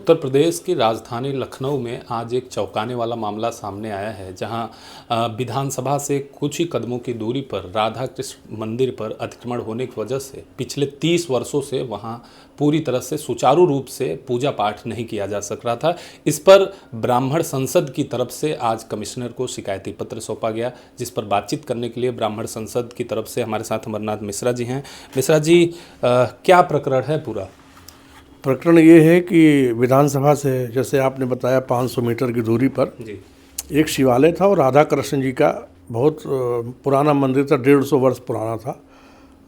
उत्तर प्रदेश की राजधानी लखनऊ में आज एक चौंकाने वाला मामला सामने आया है, जहां विधानसभा से कुछ ही कदमों की दूरी पर राधा कृष्ण मंदिर पर अतिक्रमण होने की वजह से पिछले 30 वर्षों से वहां पूरी तरह से सुचारू रूप से पूजा पाठ नहीं किया जा सक रहा था। इस पर ब्राह्मण संसद की तरफ से आज कमिश्नर को शिकायती पत्र सौंपा गया, जिस पर बातचीत करने के लिए ब्राह्मण संसद की तरफ से हमारे साथ अमरनाथ मिश्रा जी हैं। मिश्रा जी, क्या प्रकरण है पूरा? प्रकरण ये है कि विधानसभा से, जैसे आपने बताया, 500 मीटर की दूरी पर जी एक शिवालय था और राधा कृष्ण जी का बहुत पुराना मंदिर था, 150 वर्ष पुराना था,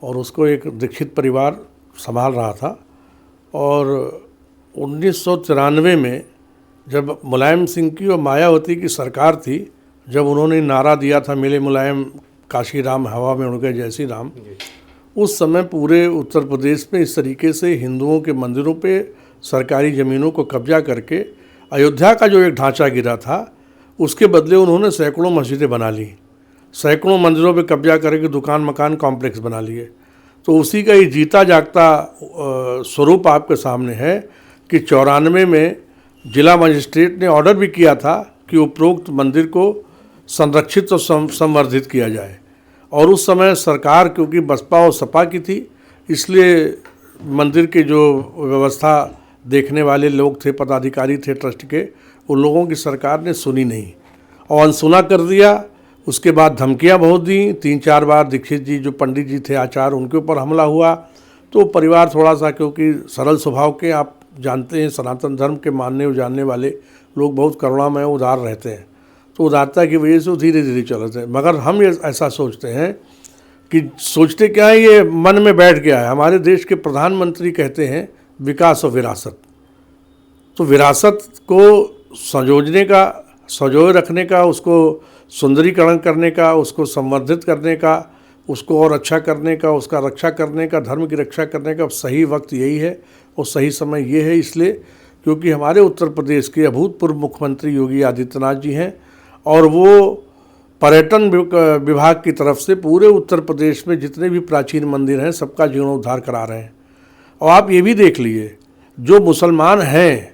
और उसको एक दीक्षित परिवार संभाल रहा था। और 1993 में जब मुलायम सिंह की और मायावती की सरकार थी, जब उन्होंने नारा दिया था मिले मुलायम काशी राम हवा में उड़ गए जय श्री राम, उस समय पूरे उत्तर प्रदेश में इस तरीके से हिंदुओं के मंदिरों पे सरकारी ज़मीनों को कब्जा करके अयोध्या का जो एक ढांचा गिरा था, उसके बदले उन्होंने सैकड़ों मस्जिदें बना ली, सैकड़ों मंदिरों पे कब्जा करके दुकान मकान कॉम्प्लेक्स बना लिए। तो उसी का ये जीता जागता स्वरूप आपके सामने है कि 94 में जिला मजिस्ट्रेट ने ऑर्डर भी किया था कि उपरोक्त मंदिर को संरक्षित और संवर्धित किया जाए। और उस समय सरकार क्योंकि बसपा और सपा की थी, इसलिए मंदिर के जो व्यवस्था देखने वाले लोग थे, पदाधिकारी थे ट्रस्ट के, उन लोगों की सरकार ने सुनी नहीं और अनसुना कर दिया। उसके बाद धमकियां बहुत दी, 3-4 बार दीक्षित जी जो पंडित जी थे आचार्य, उनके ऊपर हमला हुआ। तो परिवार थोड़ा सा, क्योंकि सरल स्वभाव के, आप जानते हैं सनातन धर्म के मानने और जानने वाले लोग बहुत करुणामय उदार रहते हैं, तो उदारता की वजह से वो धीरे धीरे चलते हैं। मगर हम ये ऐसा सोचते हैं कि सोचते क्या है, ये मन में बैठ गया है। हमारे देश के प्रधानमंत्री कहते हैं विकास और विरासत, तो विरासत को संजोए रखने का, उसको सुंदरीकरण करने का, उसको संवर्धित करने का, उसको और अच्छा करने का, उसका रक्षा करने का, धर्म की रक्षा करने का सही वक्त यही है और सही समय ये है। इसलिए क्योंकि हमारे उत्तर प्रदेश के अभूतपूर्व मुख्यमंत्री योगी आदित्यनाथ जी हैं और वो पर्यटन विभाग की तरफ से पूरे उत्तर प्रदेश में जितने भी प्राचीन मंदिर हैं सबका जीर्णोद्धार करा रहे हैं। और आप ये भी देख लीजिए, जो मुसलमान हैं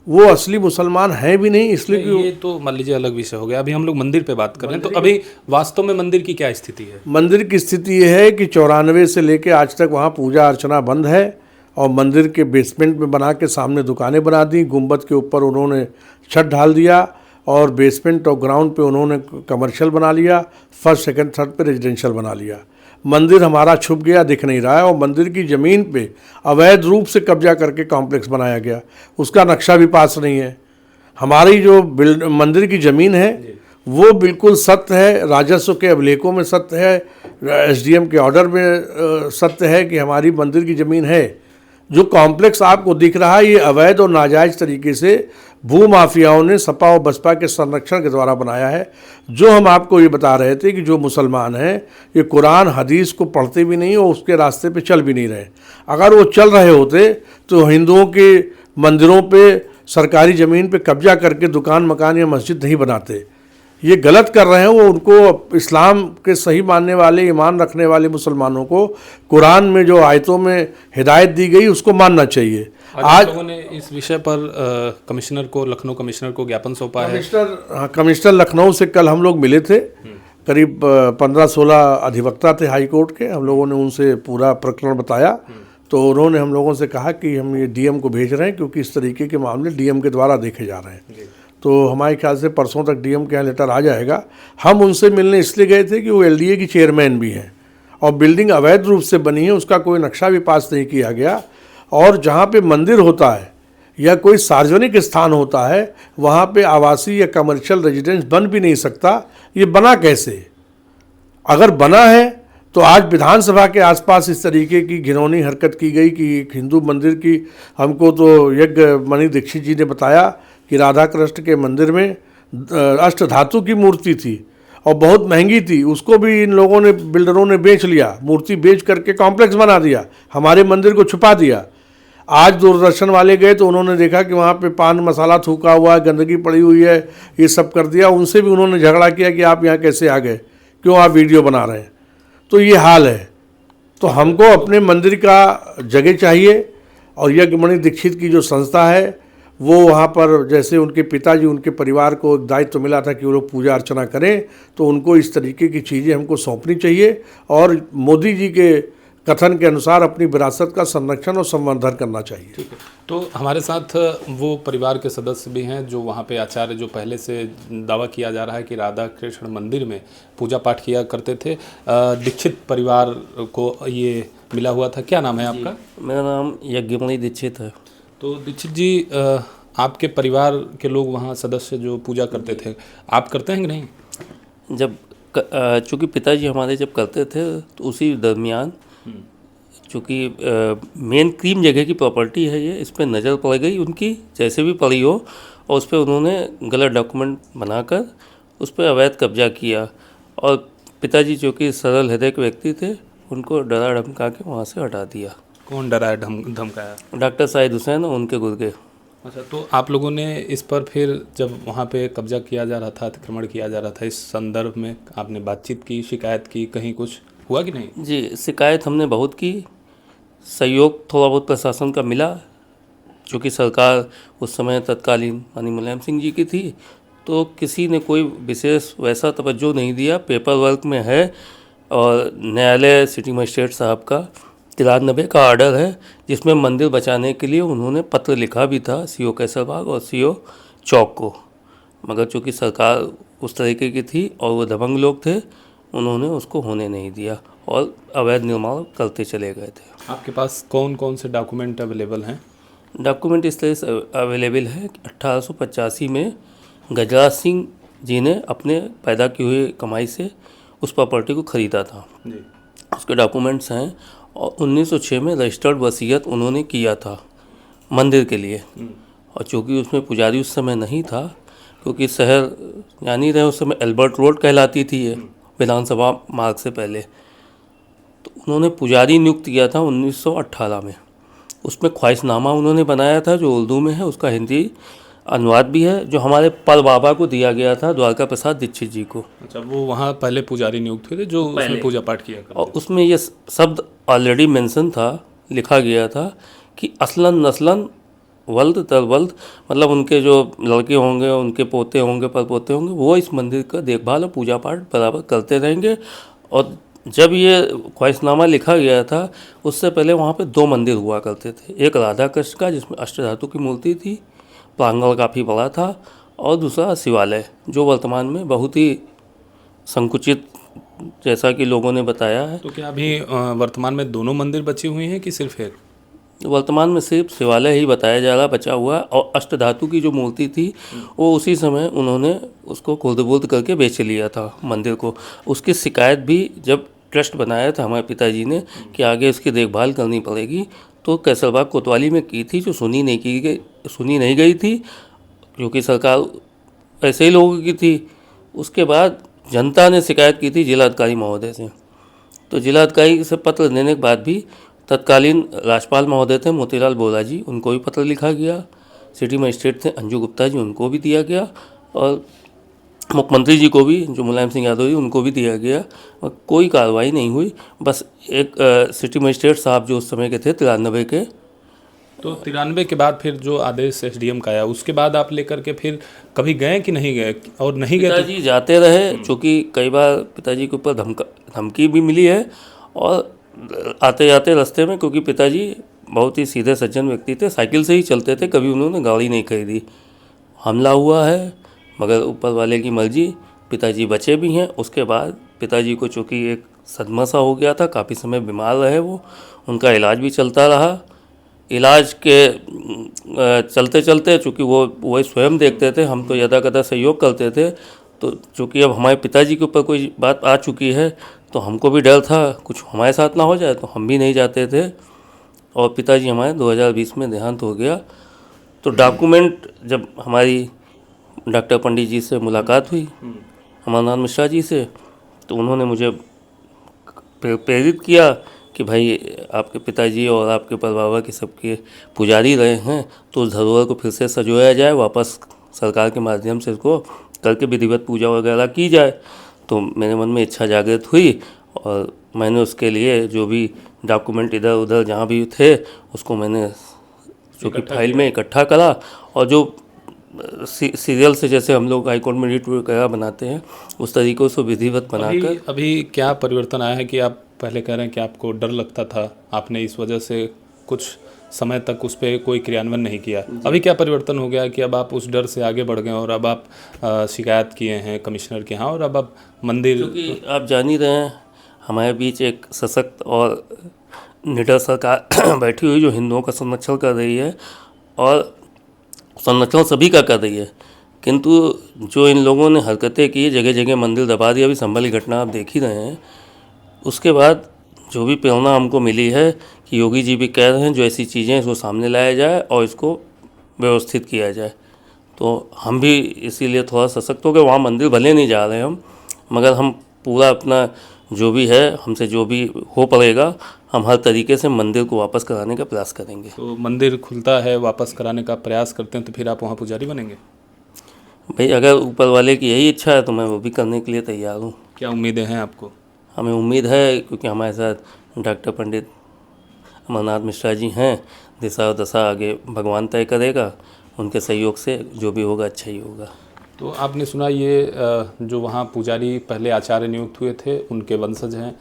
वो असली मुसलमान हैं भी नहीं, इसलिए कि ये तो मान लीजिए अलग विषय हो गया। अभी हम लोग मंदिर पे बात कर रहे हैं, तो अभी वास्तव में मंदिर की क्या स्थिति है? मंदिर की स्थिति ये है कि 94 से लेके आज तक वहाँ पूजा अर्चना बंद है और मंदिर के बेसमेंट में बना के सामने दुकानें बना दी, गुंबद के ऊपर उन्होंने छत ढाल दिया और बेसमेंट और ग्राउंड पे उन्होंने कमर्शियल बना लिया, फर्स्ट सेकंड थर्ड पे रेजिडेंशियल बना लिया। मंदिर हमारा छुप गया, दिख नहीं रहा है और मंदिर की ज़मीन पे अवैध रूप से कब्जा करके कॉम्प्लेक्स बनाया गया, उसका नक्शा भी पास नहीं है। हमारी जो मंदिर की ज़मीन है वो बिल्कुल सत्य है, राजस्व के अभिलेखों में सत्य है, एसडीएम के ऑर्डर में सत्य है कि हमारी मंदिर की ज़मीन है। जो कॉम्प्लेक्स आपको दिख रहा है ये अवैध और नाजायज़ तरीके से भू माफियाओं ने सपा और बसपा के संरक्षण के द्वारा बनाया है। जो हम आपको ये बता रहे थे कि जो मुसलमान हैं ये कुरान हदीस को पढ़ते भी नहीं और उसके रास्ते पे चल भी नहीं रहे। अगर वो चल रहे होते तो हिंदुओं के मंदिरों पे सरकारी ज़मीन पे कब्जा करके दुकान मकान या मस्जिद नहीं बनाते। ये गलत कर रहे हैं वो, उनको इस्लाम के सही मानने वाले, ईमान रखने वाले मुसलमानों को कुरान में जो आयतों में हिदायत दी गई उसको मानना चाहिए। आज लोगों ने इस विषय पर कमिश्नर को, लखनऊ कमिश्नर को ज्ञापन सौंपा है। कमिश्नर लखनऊ से कल हम लोग मिले थे, करीब 15-16 अधिवक्ता थे हाई कोर्ट के। हम लोगों ने उनसे पूरा प्रकरण बताया, तो उन्होंने हम लोगों से कहा कि हम ये डीएम को भेज रहे हैं क्योंकि इस तरीके के मामले डीएम के द्वारा देखे जा रहे हैं। तो हमारे ख्याल से परसों तक डीएम के यहाँ लेटर आ जाएगा। हम उनसे मिलने इसलिए गए थे कि वो एलडीए की चेयरमैन भी हैं और बिल्डिंग अवैध रूप से बनी है, उसका कोई नक्शा भी पास नहीं किया गया। और जहाँ पे मंदिर होता है या कोई सार्वजनिक स्थान होता है वहाँ पे आवासीय या कमर्शियल रेजिडेंस बन भी नहीं सकता। ये बना कैसे? अगर बना है तो आज विधानसभा के आसपास इस तरीके की घिनौनी हरकत की गई कि एक हिंदू मंदिर की, हमको तो यज्ञ मणि दीक्षित जी ने बताया कि राधा कृष्ण के मंदिर में अष्टधातु की मूर्ति थी और बहुत महंगी थी, उसको भी इन लोगों ने, बिल्डरों ने बेच लिया, मूर्ति बेच करके कॉम्प्लेक्स बना दिया, हमारे मंदिर को छुपा दिया। आज दूरदर्शन वाले गए तो उन्होंने देखा कि वहाँ पे पान मसाला थूका हुआ है, गंदगी पड़ी हुई है, ये सब कर दिया। उनसे भी उन्होंने झगड़ा किया कि आप यहाँ कैसे आ गए, क्यों आप वीडियो बना रहे हैं। तो ये हाल है। तो हमको अपने मंदिर का जगह चाहिए और यज्ञ मणि दीक्षित की जो संस्था है वो वहाँ पर जैसे उनके पिताजी, उनके परिवार को एक दायित्व मिला था कि वो लोग पूजा अर्चना करें, तो उनको इस तरीके की चीज़ें हमको सौंपनी चाहिए और मोदी जी के कथन के अनुसार अपनी विरासत का संरक्षण और संवर्धन करना चाहिए। ठीक है, तो हमारे साथ वो परिवार के सदस्य भी हैं जो वहाँ पे आचार्य, जो पहले से दावा किया जा रहा है कि राधा कृष्ण मंदिर में पूजा पाठ किया करते थे। दीक्षित परिवार को ये मिला हुआ था। क्या नाम है आपका? मेरा नाम यज्ञमणि दीक्षित है। तो दीक्षित जी, आपके परिवार के लोग वहाँ सदस्य जो पूजा करते थे, आप करते हैं कि नहीं? जब चूँकि पिताजी हमारे जब करते थे तो उसी दरमियान चूँकि मेन क्रीम जगह की प्रॉपर्टी है ये, इस पर नज़र पड़ गई उनकी, जैसे भी पड़ी हो, और उस पर उन्होंने गलत डॉक्यूमेंट बनाकर उस पर अवैध कब्जा किया। और पिताजी जो कि सरल हृदय के व्यक्ति थे, उनको डरा धमका के वहाँ से हटा दिया। कौन डराया, धमकाया? डॉक्टर साहिद हुसैन और उनके गुर्गे। अच्छा, तो आप लोगों ने इस पर फिर जब वहाँ पे कब्जा किया जा रहा था, अतिक्रमण किया जा रहा था, इस संदर्भ में आपने बातचीत की, शिकायत की, कहीं कुछ हुआ कि नहीं? जी, शिकायत हमने बहुत की, सहयोग थोड़ा बहुत प्रशासन का मिला। चूँकि सरकार उस समय तत्कालीन माननीय मुलायम सिंह जी की थी, तो किसी ने कोई विशेष वैसा तवज्जो नहीं दिया। पेपर वर्क में है और न्यायालय सिटी मजिस्ट्रेट साहब का 93 का ऑर्डर है, जिसमें मंदिर बचाने के लिए उन्होंने पत्र लिखा भी था सीओ कैसरबाग और सीओ चौक को। मगर चूँकि सरकार उस तरीके की थी और वो दबंग लोग थे, उन्होंने उसको होने नहीं दिया और अवैध निर्माण करते चले गए थे। आपके पास कौन कौन से डॉक्यूमेंट अवेलेबल हैं? डॉक्यूमेंट इस तरह से अवेलेबल है कि 1885 में गजराज सिंह जी ने अपने पैदा की हुई कमाई से उस प्रॉपर्टी को ख़रीदा था जी। उसके डॉक्यूमेंट्स हैं। और 1906 में रजिस्टर्ड वसीयत उन्होंने किया था मंदिर के लिए। और चूँकि उसमें पुजारी उस समय नहीं था, क्योंकि शहर जानी रहे उस समय एल्बर्ट रोड कहलाती थी ये, विधानसभा मार्ग से पहले, तो उन्होंने पुजारी नियुक्त किया था 1918 में। उसमें ख्वाहिशनामा उन्होंने बनाया था जो उर्दू में है, उसका हिंदी अनुवाद भी है, जो हमारे पर बाबा को दिया गया था, द्वारका प्रसाद दीक्षित जी को। अच्छा, वो वहाँ पहले पुजारी नियुक्त हुए थे जो उसमें पूजा पाठ किया करते और उसमें ये शब्द ऑलरेडी मेंशन था, लिखा गया था कि असलन नस्लन वल्द तर वल्द, मतलब उनके जो लड़के होंगे, उनके पोते होंगे, परपोते होंगे, वो इस मंदिर का देखभाल और पूजा पाठ बराबर करते रहेंगे। और जब ये ख्वाहिशनामा लिखा गया था, उससे पहले वहाँ पे 2 मंदिर हुआ करते थे। एक राधा कृष्ण का जिसमें अष्टधातु की मूर्ति थी, प्रांगण काफ़ी बड़ा था, और दूसरा शिवालय जो वर्तमान में बहुत ही संकुचित, जैसा कि लोगों ने बताया है। तो क्या अभी वर्तमान में दोनों मंदिर बचे हुए हैं कि सिर्फ एक? वर्तमान में सिर्फ शिवालय ही बताया जा रहा बचा हुआ है। और अष्टधातु की जो मूर्ति थी वो उसी समय उन्होंने उसको खुर्द-बुर्द करके बेच लिया था मंदिर को। उसकी शिकायत भी जब ट्रस्ट बनाया था हमारे पिताजी ने कि आगे उसकी देखभाल करनी पड़ेगी, तो कैसरबाग कोतवाली में की थी, जो सुनी नहीं गई थी, क्योंकि सरकार ऐसे ही लोगों की थी। उसके बाद जनता ने शिकायत की थी जिलाधिकारी महोदय से। तो जिलाधिकारी से पत्र देने के बाद भी तत्कालीन राज्यपाल महोदय थे मोतीलाल वोरा जी, उनको भी पत्र लिखा गया। सिटी मजिस्ट्रेट थे अंजू गुप्ता जी, उनको भी दिया गया। और मुख्यमंत्री जी को भी, जो मुलायम सिंह यादव जी, उनको भी दिया गया। और कोई कार्रवाई नहीं हुई। बस एक सिटी मजिस्ट्रेट साहब जो उस समय के थे 93 के, तो 93 के बाद फिर जो आदेश एसडीएम का आया, उसके बाद आप लेकर के फिर कभी गए कि नहीं गए? और नहीं गए पिताजी जाते रहे, चूँकि कई बार पिताजी के ऊपर धमकी भी मिली है। और आते जाते रास्ते में, क्योंकि पिताजी बहुत ही सीधे सज्जन व्यक्ति थे, साइकिल से ही चलते थे, कभी उन्होंने गाड़ी नहीं खरीदी। हमला हुआ है, मगर ऊपर वाले की मर्जी, पिताजी बचे भी हैं। उसके बाद पिताजी को चूँकि एक सदमा सा हो गया था, काफ़ी समय बीमार रहे वो, उनका इलाज भी चलता रहा। इलाज के चलते चलते, चूँकि वो स्वयं देखते थे, हम तो यदा कदा सहयोग करते थे, तो चूँकि अब हमारे पिताजी के ऊपर कोई बात आ चुकी है, तो हमको भी डर था कुछ हमारे साथ ना हो जाए, तो हम भी नहीं जाते थे। और पिताजी हमारे 2020 में देहांत हो गया। तो डॉक्यूमेंट जब हमारी डॉक्टर पंडित जी से मुलाकात हुई, अमरनाथ मिश्रा जी से, तो उन्होंने मुझे प्रेरित किया कि भाई आपके पिताजी और आपके परबाबा के सबके पुजारी रहे हैं, तो उस धरोहर को फिर से सजोया जाए, वापस सरकार के माध्यम से इसको करके विधिवत पूजा वगैरह की जाए। तो मेरे मन में इच्छा जागृत हुई और मैंने उसके लिए जो भी डॉक्यूमेंट इधर उधर जहाँ भी थे, उसको मैंने चूँकि फाइल में इकट्ठा करा और जो सीरियल से जैसे हम लोग हाईकोर्ट में रिट वगैरह बनाते हैं उस तरीक़ों से विधिवत बनाकर। अभी क्या परिवर्तन आया है कि आप पहले कह रहे हैं कि आपको डर लगता था, आपने इस वजह से कुछ समय तक उस पर कोई क्रियान्वयन नहीं किया, अभी क्या परिवर्तन हो गया कि अब आप उस डर से आगे बढ़ गए और अब आप शिकायत किए हैं कमिश्नर के यहाँ और अब आप मंदिर? क्योंकि आप जान ही रहे हैं हमारे बीच एक सशक्त और निडर सरकार बैठी हुई जो हिंदुओं का संरक्षण कर रही है और संरक्षण सभी का कर रही है, किंतु जो इन लोगों ने हरकतें की, जगह जगह मंदिर दबा दिया, अभी संभल की घटना आप देख ही रहे हैं। उसके बाद जो भी प्रेरणा हमको मिली है कि योगी जी भी कह रहे हैं जो ऐसी चीज़ें हैं इसको सामने लाया जाए और इसको व्यवस्थित किया जाए, तो हम भी इसीलिए थोड़ा सशक्त हो गए। वहाँ मंदिर भले नहीं जा रहे हम, मगर हम पूरा अपना जो भी है हमसे जो भी हो पड़ेगा हम हर तरीके से मंदिर को वापस कराने का प्रयास करेंगे। तो मंदिर खुलता है, वापस कराने का प्रयास करते हैं, तो फिर आप वहाँ पुजारी बनेंगे? भाई अगर ऊपर वाले की यही इच्छा है तो मैं वो भी करने के लिए तैयार हूँ। क्या उम्मीदें हैं आपको? हमें उम्मीद है क्योंकि हमारे साथ डॉक्टर पंडित अमरनाथ मिश्रा जी हैं, दिशा और दशा आगे भगवान तय करेगा, उनके सहयोग से जो भी होगा अच्छा ही होगा। तो आपने सुना ये जो वहाँ पुजारी पहले आचार्य नियुक्त हुए थे उनके वंशज हैं,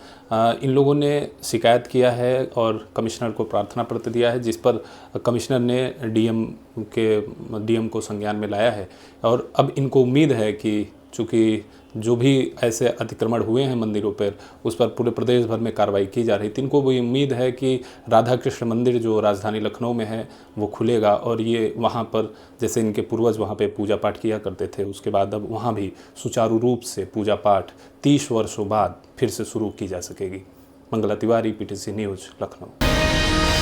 इन लोगों ने शिकायत किया है और कमिश्नर को प्रार्थना पत्र दिया है, जिस पर कमिश्नर ने डीएम को संज्ञान में लाया है और अब इनको उम्मीद है कि चूँकि जो भी ऐसे अतिक्रमण हुए हैं मंदिरों पर उस पर पूरे प्रदेश भर में कार्रवाई की जा रही थी, इनको भी उम्मीद है कि राधा कृष्ण मंदिर जो राजधानी लखनऊ में है वो खुलेगा और ये वहाँ पर जैसे इनके पूर्वज वहाँ पे पूजा पाठ किया करते थे उसके बाद अब वहाँ भी सुचारू रूप से पूजा पाठ 30 वर्षों बाद फिर से शुरू की जा सकेगी। Mangala Tiwari, PTC news, Lucknow.